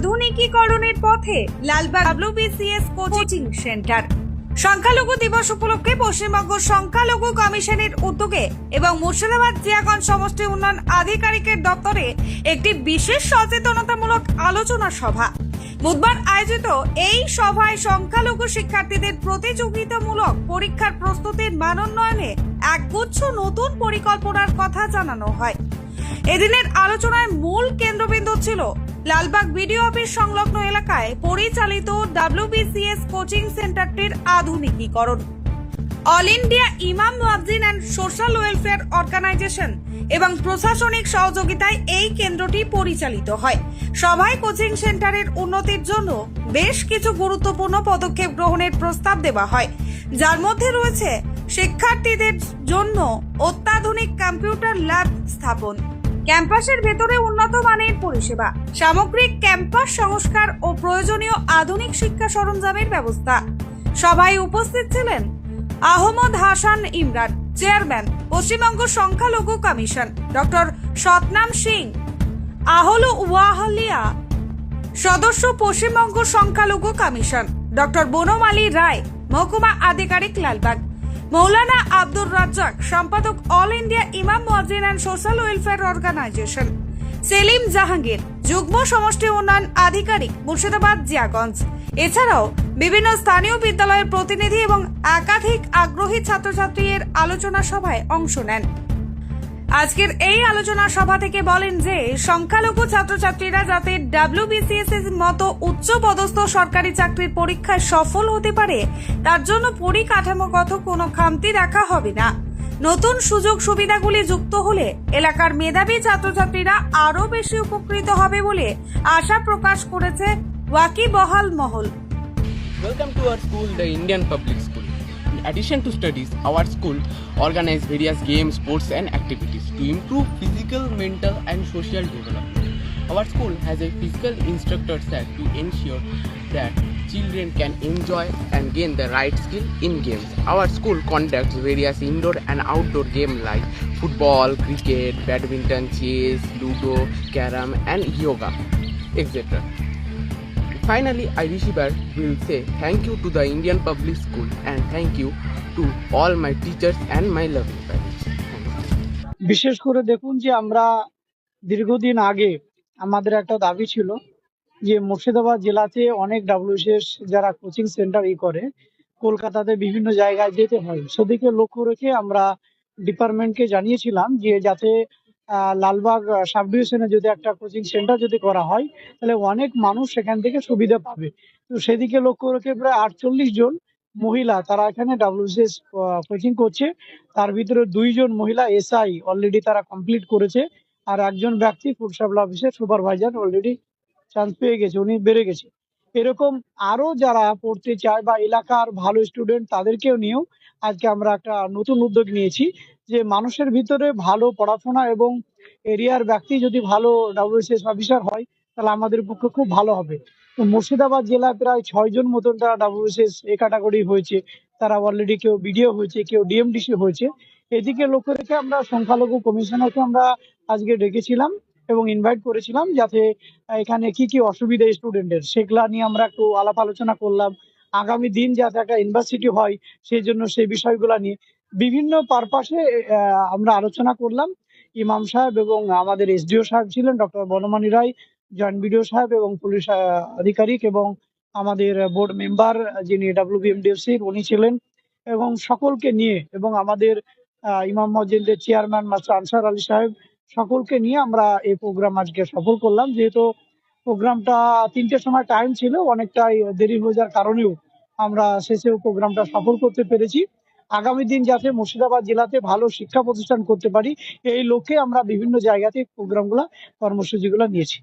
আধুনিকীকরণের পথে Lalbagh WBCS coaching centre. সংখ্যালঘু দিবস উপলক্ষে পশ্চিমবঙ্গ সংখ্যালঘু কমিশনের উদ্যোগে এবং মুর্শিদাবাদ জিয়াগঞ্জ সমষ্টি উন্নয়ন আধিকারিকের দপ্তরে একটি বিশেষ সচেতনতামূলক আলোচনা সভা বুধবার আয়োজিত। এই সভায় সংখ্যালঘু শিক্ষার্থীদের প্রতিযোগিতামূলক পরীক্ষার প্রস্তুতির মানোন্নয়নে একগুচ্ছ নতুন পরিকল্পনার কথা জানানো হয়। এদিনের আলোচনায় মূল কেন্দ্রবিন্দু ছিল লালবাগ বিডিও অফিস সংলগ্ন এলাকায় পরিচালিত WBCS coaching সেন্টারটির আধুনিকীকরণ। All India Imam Muazzin and social welfare organisation এবং প্রশাসনিক সহযোগিতায় এই কেন্দ্রটি পরিচালিত হয়। সভায় কোচিং সেন্টারের উন্নতির জন্য বেশ কিছু গুরুত্বপূর্ণ পদক্ষেপ গ্রহণের প্রস্তাব দেওয়া হয়, যার মধ্যে রয়েছে শিক্ষার্থীদের জন্য অত্যাধুনিক কম্পিউটার ল্যাব স্থাপন, ক্যাম্পাসের ভেতরে উন্নত মানের পরিষেবা, সামগ্রিক ক্যাম্পাস সংস্কার ও প্রয়োজনীয় আধুনিক শিক্ষা সরঞ্জামের ব্যবস্থা। সভায় উপস্থিত ছিলেন আহমদ হাসান ইমরান, চেয়ারম্যান পশ্চিমবঙ্গ সংখ্যালঘু কমিশন, ডক্টর সতনাম সিং আহলু ওয়াহলিয়া, সদস্য পশ্চিমবঙ্গ সংখ্যালঘু কমিশন, ডক্টর বনম আলী রায়, মহকুমা আধিকারিক লালবাগ, মৌলানা আব্দুর রাজ্জাক, সম্পাদক all India Imam Muazzin and social welfare organisation, Salim Jahangir, যুগ্ম সমষ্টি উন্নয়ন আধিকারিক মুর্শিদাবাদ জিয়াগঞ্জ। এছাড়াও বিভিন্ন স্থানীয় বিদ্যালয়ের প্রতিনিধি এবং একাধিক আগ্রহী ছাত্রছাত্রী এর আলোচনা সভায় অংশ নেন। আজকের এই আলোচনা সভা থেকে বলেন যে সংখ্যালঘু ছাত্রছাত্রীরা যাতে WBCS এর মতো উচ্চ পদস্থ সরকারি চাকরির পরীক্ষায় সফল হতে পারে, তার জন্য পরিকাঠামোগত কোনো খামতি রাখা হবে না। নতুন সুযোগ সুবিধাগুলি যুক্ত হলে এলাকার মেধাবী ছাত্রছাত্রীরা আরও বেশি উপকৃত হবে বলে আশা প্রকাশ করেছে ওয়াকিবহাল মহল। Welcome to our school, the Indian Public School. In addition to studies, our school organizes various games, sports and activities to improve physical, mental and social development. Our school has a physical instructor set to ensure that children can enjoy and gain the right skill in games. Our school conducts various indoor and outdoor games like football, cricket, badminton, chess, ludo, carom and yoga, etc. Finally, I Rishibar will say thank you to the Indian Public School and thank you to all my teachers and my loving parents. বিশেষ করে দেখুন যে আমরা দীর্ঘদিন আগে আমাদের একটা দাবি ছিল যে মুর্শিদাবাদ জেলাতে অনেক WBCS যারা কোচিং সেন্টার করে কলকাতাতে বিভিন্ন জায়গায় যেতে হয়, সেদিকে লক্ষ্য রেখে আমরা ডিপার্টমেন্টকে জানিয়েছিলাম যে যাতে লালবাগ সাব ডিভিশনে যদি একটা কোচিং সেন্টার যদি করা হয় তাহলে অনেক মানুষ সেখান থেকে সুবিধা পাবে। তো সেদিকে লক্ষ্য রেখে প্রায় 48 জন মহিলা তারা এখানে WBCS কোচিং করছে। তার ভিতরে 2 জন মহিলা SI অলরেডি তারা কমপ্লিট করেছে, আর একজন ব্যক্তি ফুড সাপ্লাই অফিসের সুপারভাইজার অলরেডি চান্স পেয়ে গেছে, উনি বেড়ে গেছে। এরকম আরো যারা পড়তে চায় বা এলাকার ভালো স্টুডেন্ট তাদেরকেও নিয়েও আজকে আমরা একটা নতুন উদ্যোগ নিয়েছি যে মানুষের ভিতরে ভালো পড়াশোনা এবং এরিয়ার ব্যক্তি যদি ভালো WBCS অফিসার হয় তাহলে আমাদের পক্ষে খুব ভালো হবে। তো মুর্শিদাবাদ জেলায় প্রায় 6 জন মতন তারা WBCS ক্যাটাগরি হয়েছে, তারা অলরেডি কেউ বিডিও হয়েছে, কেউ DMDC হয়েছে। এদিকে লক্ষ্য রেখে আমরা সংখ্যালঘু কমিশনারকে আমরা আজকে ডেকেছিলাম এবং ইনভাইট করেছিলাম যাতে এখানে কি কি অসুবিধা স্টুডেন্টের সেগুলা নিয়ে আমরা একটু আলাপ আলোচনা করলাম। আগামী দিন যাতে একটা ইউনিভার্সিটি হয় সেই জন্য সেই বিষয়গুলো নিয়ে বিভিন্ন পারপাসে আমরা আলোচনা করলাম। ইমাম সাহেব এবং আমাদের SDO সাহেব ছিলেন, ডক্টর বনমালী রায়, জয়েন্ট বিডিও সাহেব এবং পুলিশ আধিকারিক এবং আমাদের বোর্ড মেম্বার যিনি WBMDFC উনি ছিলেন, এবং সকলকে নিয়ে এবং আমাদের ইমাম মসজিদের চেয়ারম্যান মাস্টার আনসার আলী সাহেব সকলকে নিয়ে আমরা এই প্রোগ্রাম আজকে সফল করলাম। যেহেতু প্রোগ্রামটা 3টের সময় টাইম ছিল, অনেকটাই দেরি হয়ে যাওয়ার কারণেও আমরা শেষেও প্রোগ্রামটা সফল করতে পেরেছি। আগামী দিন যাতে মুর্শিদাবাদ জেলাতে ভালো শিক্ষা প্রতিষ্ঠান করতে পারি এই লক্ষ্যে আমরা বিভিন্ন জায়গাতে প্রোগ্রামগুলো কর্মসূচিগুলো নিয়েছি।